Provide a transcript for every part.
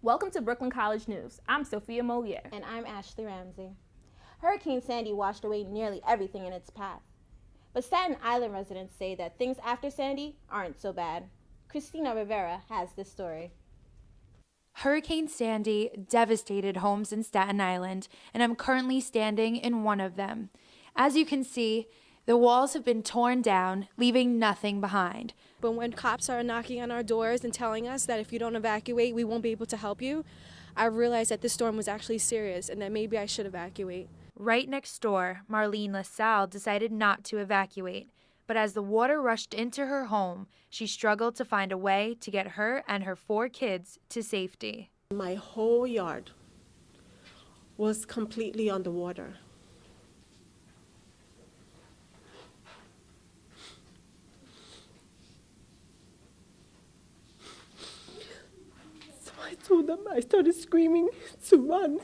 Welcome to Brooklyn College News. I'm Sophia Moliere. And I'm Ashley Ramsey. Hurricane Sandy washed away nearly everything in its path. But Staten Island residents say that things after Sandy aren't so bad. Christina Rivera has this story. Hurricane Sandy devastated homes in Staten Island, and I'm currently standing in one of them. As you can see, the walls have been torn down, leaving nothing behind. But when cops are knocking on our doors and telling us that if you don't evacuate, we won't be able to help you, I realized that this storm was actually serious and that maybe I should evacuate. Right next door, Marlene LaSalle decided not to evacuate. But as the water rushed into her home, she struggled to find a way to get her and her 4 kids to safety. My whole yard was completely underwater. So I told them, I started screaming to run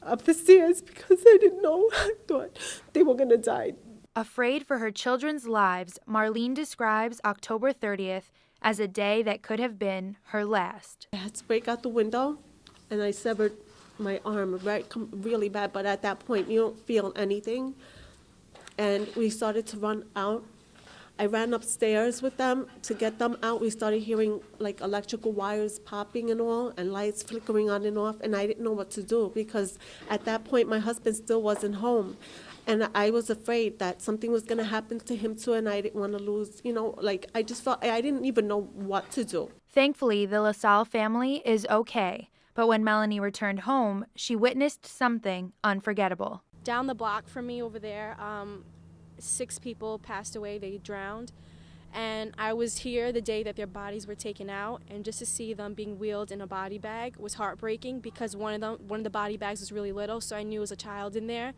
up the stairs because I didn't know. I thought they were going to die. Afraid for her children's lives, Marlene describes October 30th as a day that could have been her last. I had to break out the window, and I severed my arm really bad, but at that point, you don't feel anything. And we started to run out. I ran upstairs with them to get them out. We started hearing like electrical wires popping and all, and lights flickering on and off, and I didn't know what to do because at that point, my husband still wasn't home. And I was afraid that something was going to happen to him too, and I didn't want to lose, I just felt I didn't even know what to do. Thankfully, the LaSalle family is okay. But when Melanie returned home, she witnessed something unforgettable. Down the block from me over there, 6 people passed away. They drowned. And I was here the day that their bodies were taken out, and just to see them being wheeled in a body bag was heartbreaking because one of the body bags was really little, so I knew it was a child in there.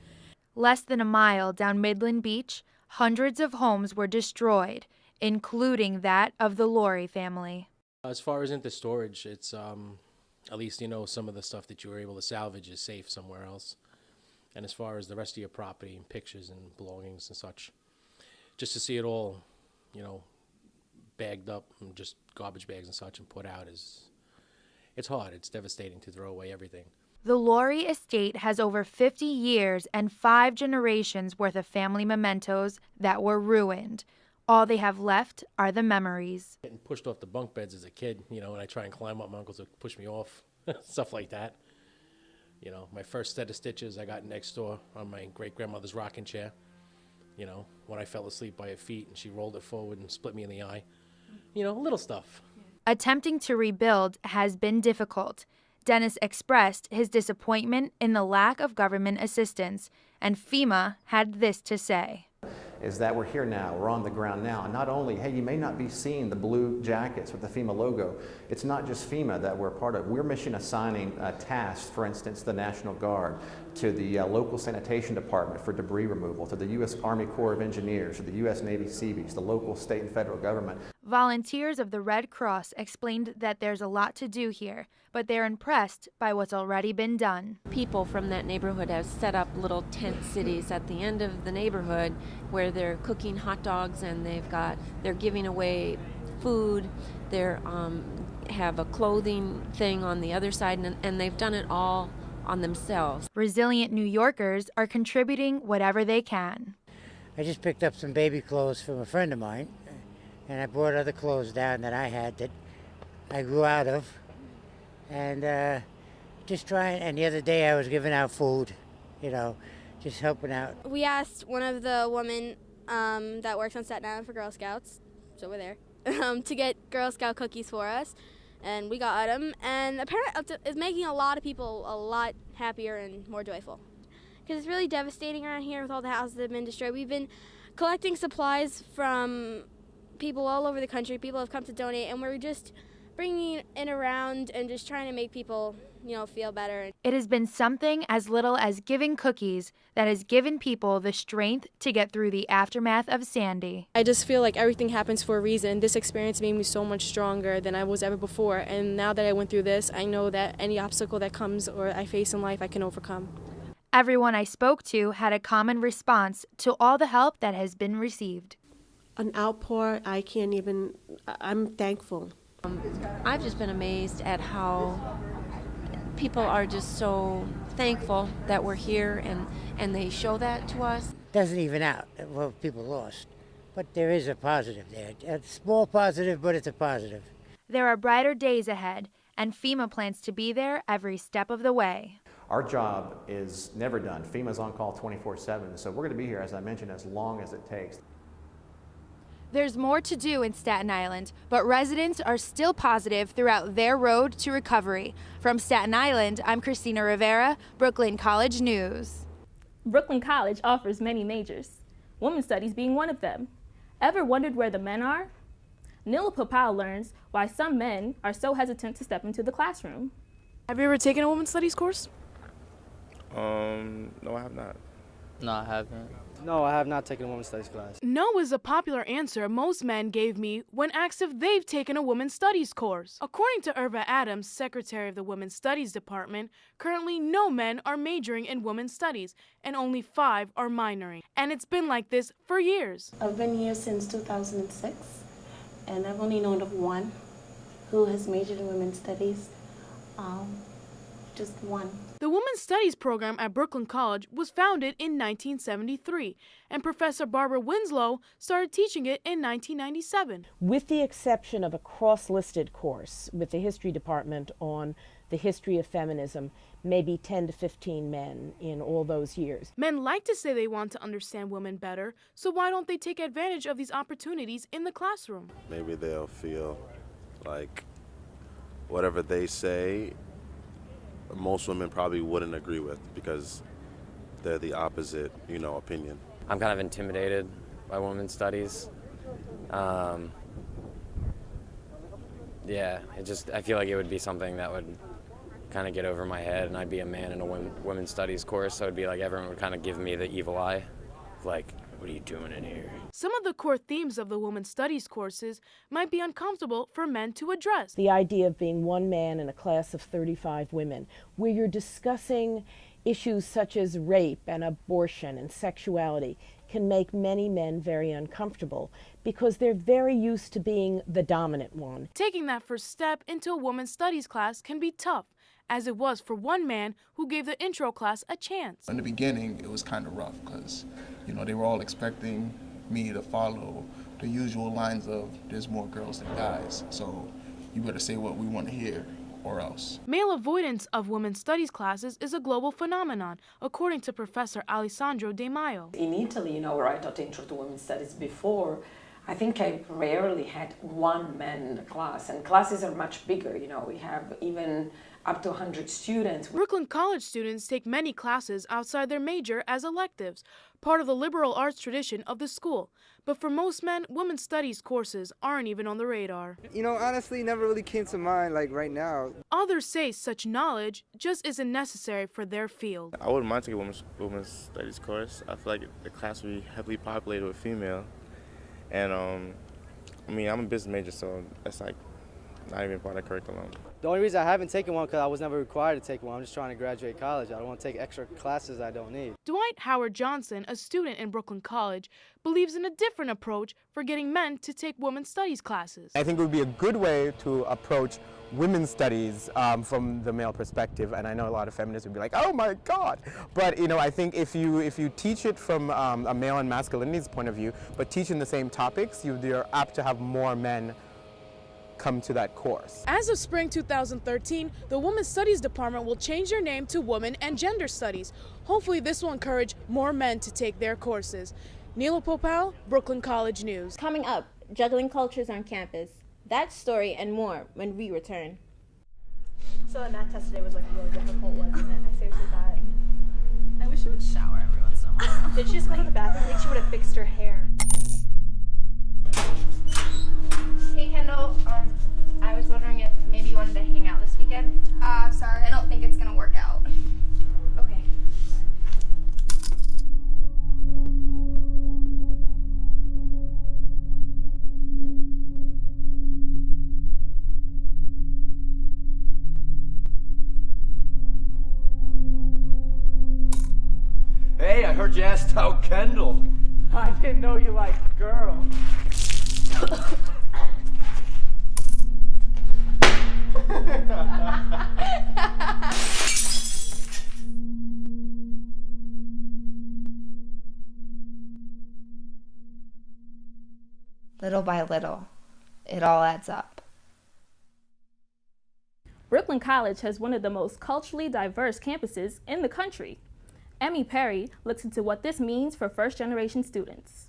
Less than a mile down Midland Beach, hundreds of homes were destroyed, including that of the Laurie family. As far as into storage, it's at least some of the stuff that you were able to salvage is safe somewhere else. And as far as the rest of your property and pictures and belongings and such, just to see it all, bagged up and just garbage bags and such and put out it's hard. It's devastating to throw away everything. The Laurie estate has over 50 years and 5 generations worth of family mementos that were ruined. All they have left are the memories. Getting pushed off the bunk beds as a kid, and I try and climb up, my uncles would push me off, stuff like that. My first set of stitches I got next door on my great-grandmother's rocking chair, when I fell asleep by her feet and she rolled it forward and split me in the eye. Little stuff. Attempting to rebuild has been difficult. Dennis expressed his disappointment in the lack of government assistance, and FEMA had this to say. Is that we're here now, we're on the ground now, and not only, hey, you may not be seeing the blue jackets with the FEMA logo, it's not just FEMA that we're part of. We're mission assigning tasks, for instance, the National Guard, to the local sanitation department for debris removal, to the U.S. Army Corps of Engineers, to the U.S. Navy Seabees, the local, state, and federal government. Volunteers of the Red Cross explained that there's a lot to do here, but they're impressed by what's already been done. People from that neighborhood have set up little tent cities at the end of the neighborhood where they're cooking hot dogs and they're giving away food. They're have a clothing thing on the other side, and they've done it all on themselves. Resilient New Yorkers are contributing whatever they can. I just picked up some baby clothes from a friend of mine, and I brought other clothes down that I had that I grew out of, and just trying. And the other day I was giving out food, just helping out. We asked one of the women that works on Staten Island for Girl Scouts, it's over there, to get Girl Scout cookies for us, and we got them. And apparently it's making a lot of people a lot happier and more joyful, because it's really devastating around here with all the houses that have been destroyed. We've been collecting supplies from people all over the country. People have come to donate, and we're just bringing it around and just trying to make people, feel better. It has been something as little as giving cookies that has given people the strength to get through the aftermath of Sandy. I just feel like everything happens for a reason. This experience made me so much stronger than I was ever before, and now that I went through this, I know that any obstacle that comes or I face in life, I can overcome. Everyone I spoke to had a common response to all the help that has been received. An outpour, I'm thankful. I've just been amazed at how people are just so thankful that we're here, and they show that to us. Doesn't even out what people lost. But there is a positive there. A small positive, but it's a positive. There are brighter days ahead, and FEMA plans to be there every step of the way. Our job is never done. FEMA's on call 24/7, so we're going to be here, as I mentioned, as long as it takes. There's more to do in Staten Island, but residents are still positive throughout their road to recovery. From Staten Island, I'm Christina Rivera, Brooklyn College News. Brooklyn College offers many majors, women's studies being one of them. Ever wondered where the men are? Nila Popal learns why some men are so hesitant to step into the classroom. Have you ever taken a women's studies course? No, I have not. No, I haven't. No, I have not taken a women's studies class. No is a popular answer most men gave me when asked if they've taken a women's studies course. According to Irva Adams, secretary of the Women's Studies Department, currently no men are majoring in women's studies and only 5 are minoring. And it's been like this for years. I've been here since 2006, and I've only known of one who has majored in women's studies. Just one. The Women's Studies program at Brooklyn College was founded in 1973, and Professor Barbara Winslow started teaching it in 1997. With the exception of a cross-listed course with the history department on the history of feminism, maybe 10 to 15 men in all those years. Men like to say they want to understand women better, so why don't they take advantage of these opportunities in the classroom? Maybe they'll feel like whatever they say, most women probably wouldn't agree with because they're the opposite, opinion. I'm kind of intimidated by women's studies. I feel like it would be something that would kind of get over my head, and I'd be a man in a women's studies course, so it'd be like everyone would kind of give me the evil eye, like, what are you doing in here? Some of the core themes of the women's studies courses might be uncomfortable for men to address. The idea of being one man in a class of 35 women, where you're discussing issues such as rape and abortion and sexuality, can make many men very uncomfortable because they're very used to being the dominant one. Taking that first step into a women's studies class can be tough, as it was for one man who gave the intro class a chance. In the beginning, it was kind of rough because, they were all expecting me to follow the usual lines of there's more girls than guys, so you better say what we want to hear or else. Male avoidance of women's studies classes is a global phenomenon, according to Professor Alessandro De Maio. In Italy, where I taught Intro to Women's Studies before, I think I rarely had one man in the class, and classes are much bigger, we have even up to 100 students. Brooklyn College students take many classes outside their major as electives, part of the liberal arts tradition of the school. But for most men, women's studies courses aren't even on the radar. Honestly, never really came to mind, right now. Others say such knowledge just isn't necessary for their field. I wouldn't mind taking a women's studies course. I feel like the class would be heavily populated with female. And, I'm a business major, so that's not even part of the curriculum. The only reason I haven't taken one because I was never required to take one. I'm just trying to graduate college. I don't want to take extra classes I don't need. Dwight Howard Johnson, a student in Brooklyn College, believes in a different approach for getting men to take women's studies classes. I think it would be a good way to approach women's studies from the male perspective, and I know a lot of feminists would be like, oh my God! But I think if you teach it from a male and masculinity's point of view, but teaching the same topics, you're apt to have more men come to that course. As of spring 2013, the Women's Studies Department will change their name to Women and Gender Studies. Hopefully this will encourage more men to take their courses. Nila Popal, Brooklyn College News. Coming up, juggling cultures on campus. That story and more when we return. So the math test today was really difficult, wasn't it? I seriously thought. I wish she would shower every once in a while. Did she just go to the bathroom? I think she would have fixed her hair. Hey Kendall, I was wondering if maybe you wanted to hang out this weekend? Sorry, I don't think it's gonna work out. Okay. Hey, I heard you asked out Kendall. I didn't know you liked girls. Little by little, it all adds up. Brooklyn College has one of the most culturally diverse campuses in the country. Emmy Perry looks into what this means for first-generation students.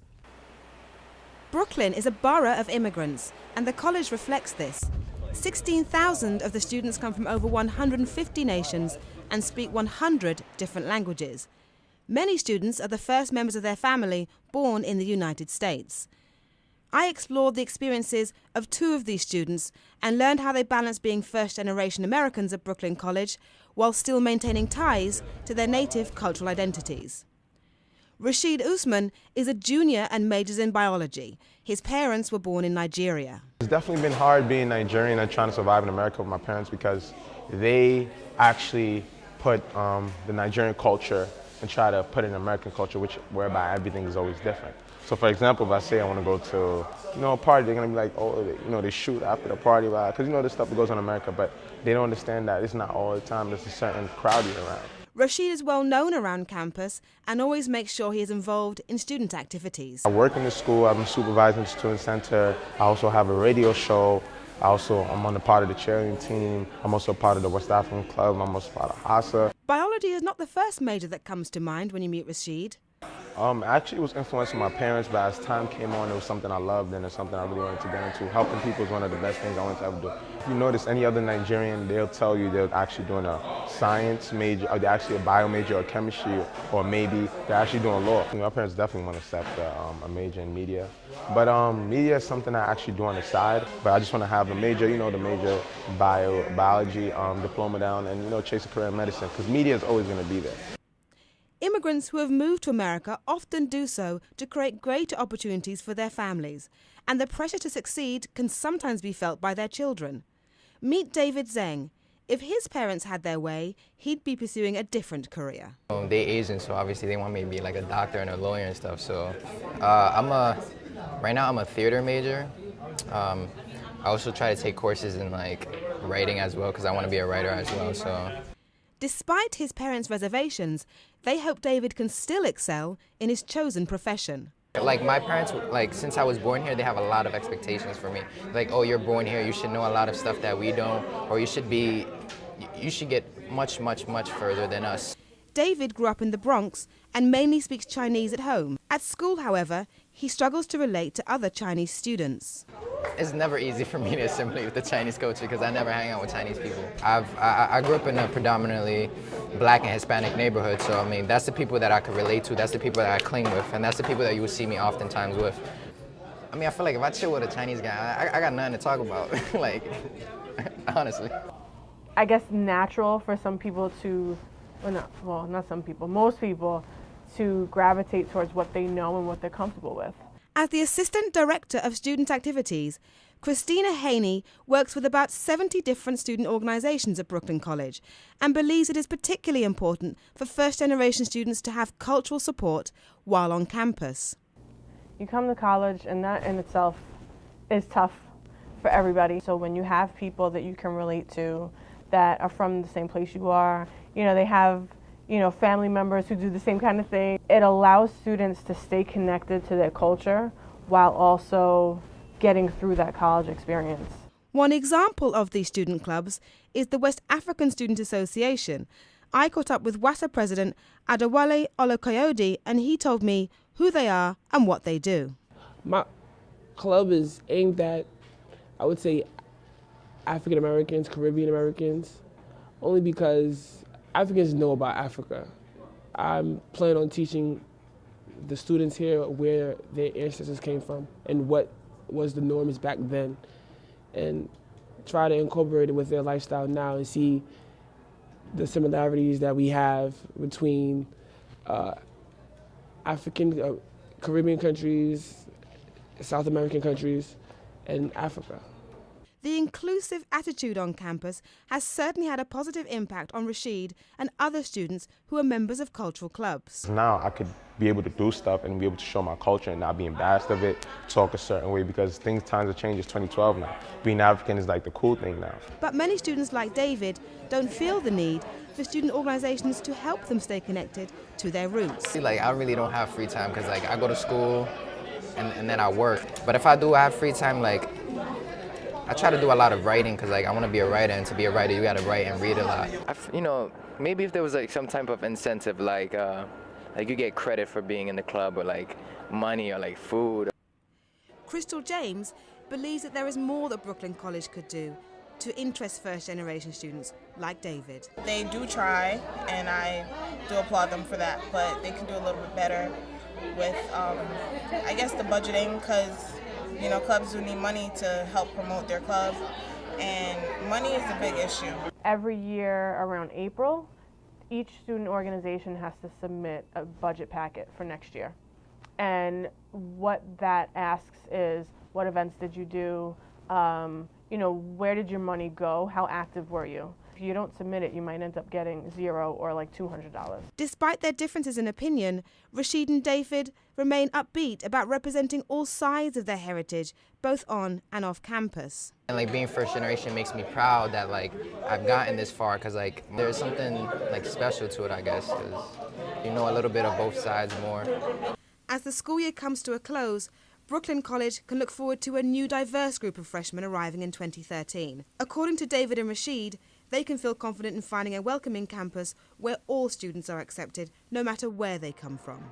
Brooklyn is a borough of immigrants, and the college reflects this. 16,000 of the students come from over 150 nations and speak 100 different languages. Many students are the first members of their family born in the United States. I explored the experiences of 2 of these students and learned how they balance being first-generation Americans at Brooklyn College while still maintaining ties to their native cultural identities. Rashid Usman is a junior and majors in biology. His parents were born in Nigeria. It's definitely been hard being Nigerian and trying to survive in America with my parents because they actually put the Nigerian culture and try to put in American culture, whereby everything is always different. So for example, if I say I want to go to, a party, they're going to be like, oh, they shoot after the party, because this stuff that goes on in America, but they don't understand that it's not all the time. There's a certain crowd around. Rashid is well known around campus and always makes sure he is involved in student activities. I work in the school, I'm supervising the student center, I also have a radio show, I'm on the part of the cheerleading team, I'm also part of the West African Club, I'm also part of HASA. Biology is not the first major that comes to mind when you meet Rashid. Actually, it was influenced by my parents, but as time came on, it was something I loved and it's something I really wanted to get into. Helping people is one of the best things I wanted to ever do. If you notice any other Nigerian, they'll tell you they're actually doing a science major, or they're actually a bio major or chemistry, or maybe they're actually doing law. My parents definitely want to accept a major in media. But media is something I actually do on the side, but I just want to have the major, the major biology diploma down and, chase a career in medicine, because media is always going to be there. Immigrants who have moved to America often do so to create greater opportunities for their families, and the pressure to succeed can sometimes be felt by their children. Meet David Zeng. If his parents had their way, he'd be pursuing a different career. They Asian, so obviously they want me to be like a doctor and a lawyer and stuff. So right now I'm a theater major. I also try to take courses in writing as well because I want to be a writer as well. So. Despite his parents' reservations, they hope David can still excel in his chosen profession. My parents, since I was born here, they have a lot of expectations for me. Oh, you're born here, you should know a lot of stuff that we don't, or you should get much, much, much further than us. David grew up in the Bronx and mainly speaks Chinese at home. At school, however, he struggles to relate to other Chinese students. It's never easy for me to assimilate with the Chinese culture because I never hang out with Chinese people. I grew up in a predominantly black and Hispanic neighborhood, so that's the people that I could relate to, that's the people that I cling with, and that's the people that you would see me oftentimes with. I feel like if I chill with a Chinese guy, I got nothing to talk about, honestly. I guess natural for some people to, not some people, most people to gravitate towards what they know and what they're comfortable with. As the Assistant Director of Student Activities, Christina Haney works with about 70 different student organisations at Brooklyn College and believes it is particularly important for first-generation students to have cultural support while on campus. You come to college and that in itself is tough for everybody. So when you have people that you can relate to that are from the same place you are, they have family members who do the same kind of thing. It allows students to stay connected to their culture while also getting through that college experience. One example of these student clubs is the West African Student Association. I caught up with WASA President Adewale Olokoyode and he told me who they are and what they do. My club is aimed at, I would say, African Americans, Caribbean Americans, only because Africans know about Africa. I'm planning on teaching the students here where their ancestors came from and what was the norms back then, and try to incorporate it with their lifestyle now and see the similarities that we have between African, Caribbean countries, South American countries, and Africa. The inclusive attitude on campus has certainly had a positive impact on Rashid and other students who are members of cultural clubs. Now I could be able to do stuff and be able to show my culture and not be embarrassed of it, talk a certain way, because times have changed. It's 2012 now. Being African is like the cool thing now. But many students like David don't feel the need for student organizations to help them stay connected to their roots. Like, I really don't have free time because, like, I go to school and then I work. But if I do have free time, like, I try to do a lot of writing because, like, I want to be a writer, and to be a writer, you got to write and read a lot. You know, maybe if there was, like, some type of incentive, like you get credit for being in the club, or, like, money, or, like, food. Crystal James believes that there is more that Brooklyn College could do to interest first-generation students like David. They do try, and I do applaud them for that, but they can do a little bit better with, I guess, the budgeting, because, you know, clubs do need money to help promote their club, and money is a big issue. Every year around April, each student organization has to submit a budget packet for next year. And what that asks is, what events did you do? You know, where did your money go? How active were you? If you don't submit it, you might end up getting $0 or like $200. Despite their differences in opinion, Rashid and David remain upbeat about representing all sides of their heritage, both on and off campus. And, like, being first generation makes me proud that, like, I've gotten this far, because, like, there's something, like, special to it, I guess, because you know a little bit of both sides more. As the school year comes to a close, Brooklyn College can look forward to a new diverse group of freshmen arriving in 2013. According to David and Rashid, they can feel confident in finding a welcoming campus where all students are accepted, no matter where they come from.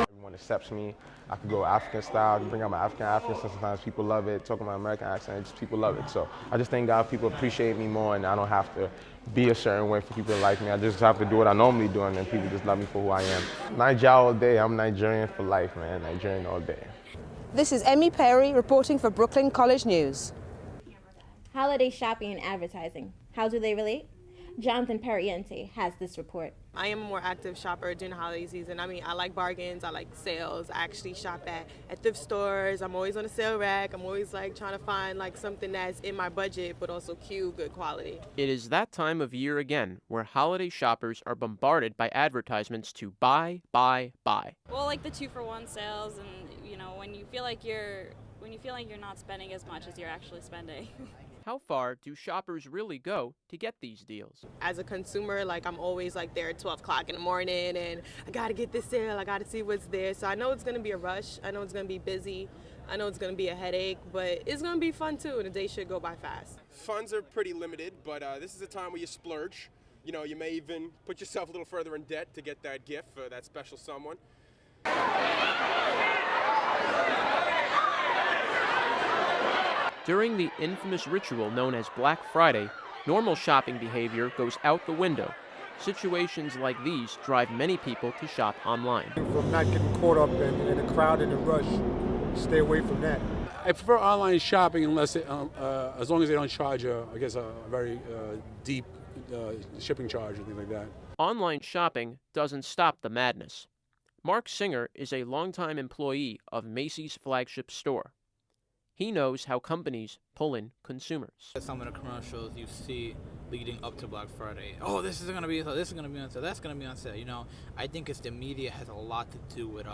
Everyone accepts me. I could go African style, I can bring out my African accent, sometimes people love it. Talking my American accent, just people love it. So I just thank God people appreciate me more, and I don't have to be a certain way for people to like me. I just have to do what I normally do, and then people just love me for who I am. Nigeria all day. I'm Nigerian for life, man. Nigerian all day. This is Emmy Perry reporting for Brooklyn College News. Holiday shopping and advertising. How do they relate? Jonathan Perriente has this report. I am a more active shopper during the holiday season. I mean, I like bargains, I like sales. I actually shop at thrift stores. I'm always on a sale rack. I'm always like trying to find like something that's in my budget but also cute, good quality. It is that time of year again where holiday shoppers are bombarded by advertisements to buy, buy, buy. Well, like the 2-for-1 sales, and you know, when you feel like you're not spending as much as you're actually spending. How far do shoppers really go to get these deals? As a consumer, like I'm always like there at 12 o'clock in the morning and I gotta get this sale, I gotta see what's there. So I know it's gonna be a rush, I know it's gonna be busy, I know it's gonna be a headache, but it's gonna be fun too, and the day should go by fast. Funds are pretty limited, but this is a time where you splurge. You know, you may even put yourself a little further in debt to get that gift for that special someone. During the infamous ritual known as Black Friday, normal shopping behavior goes out the window. Situations like these drive many people to shop online. From not getting caught up in a crowd and a rush, stay away from that. I prefer online shopping unless as long as they don't charge a very deep shipping charge or things like that. Online shopping doesn't stop the madness. Mark Singer is a longtime employee of Macy's flagship store. He knows how companies pull in consumers. Some of the commercials you see leading up to Black Friday. Oh, this is gonna be on sale. That's gonna be on sale. You know, I think the media has a lot to do with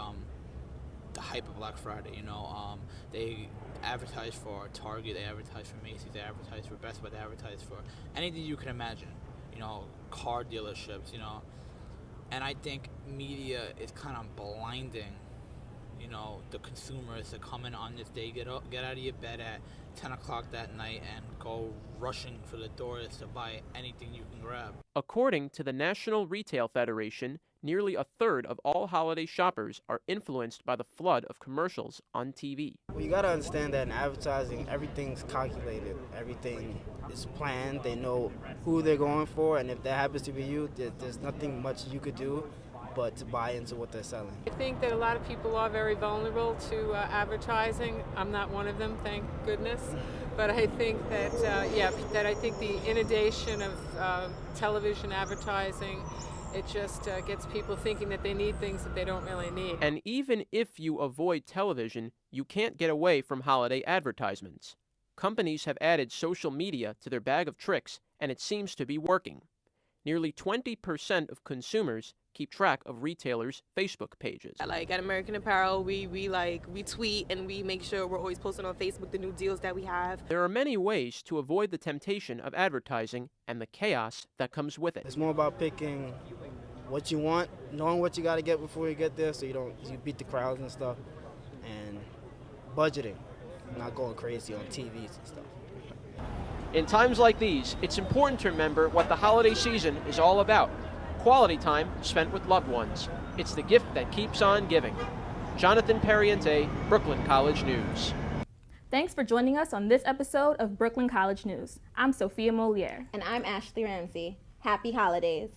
the hype of Black Friday. You know, they advertise for Target, they advertise for Macy's, they advertise for Best Buy, they advertise for anything you can imagine. You know, car dealerships. You know, and I think media is kind of blinding, you know, the consumers to come in on this day, get out of your bed at 10 o'clock that night and go rushing for the doors to buy anything you can grab. According to the National Retail Federation, nearly a third of all holiday shoppers are influenced by the flood of commercials on TV. Well, you gotta understand that in advertising, everything's calculated. Everything is planned. They know who they're going for, and if that happens to be you, there's nothing much you could do but to buy into what they're selling. I think that a lot of people are very vulnerable to advertising. I'm not one of them, thank goodness. But I think that, I think the inundation of television advertising It just gets people thinking that they need things that they don't really need. And even if you avoid television, you can't get away from holiday advertisements. Companies have added social media to their bag of tricks, and it seems to be working. Nearly 20% of consumers keep track of retailers' Facebook pages. Like at American Apparel, we tweet and we make sure we're always posting on Facebook the new deals that we have. There are many ways to avoid the temptation of advertising and the chaos that comes with it. It's more about picking what you want, knowing what you got to get before you get there, so you beat the crowds and stuff, and budgeting, not going crazy on TVs and stuff. In times like these, it's important to remember what the holiday season is all about. Quality time spent with loved ones. It's the gift that keeps on giving. Jonathan Perriente, Brooklyn College News. Thanks for joining us on this episode of Brooklyn College News. I'm Sophia Moliere. And I'm Ashley Ramsey. Happy holidays.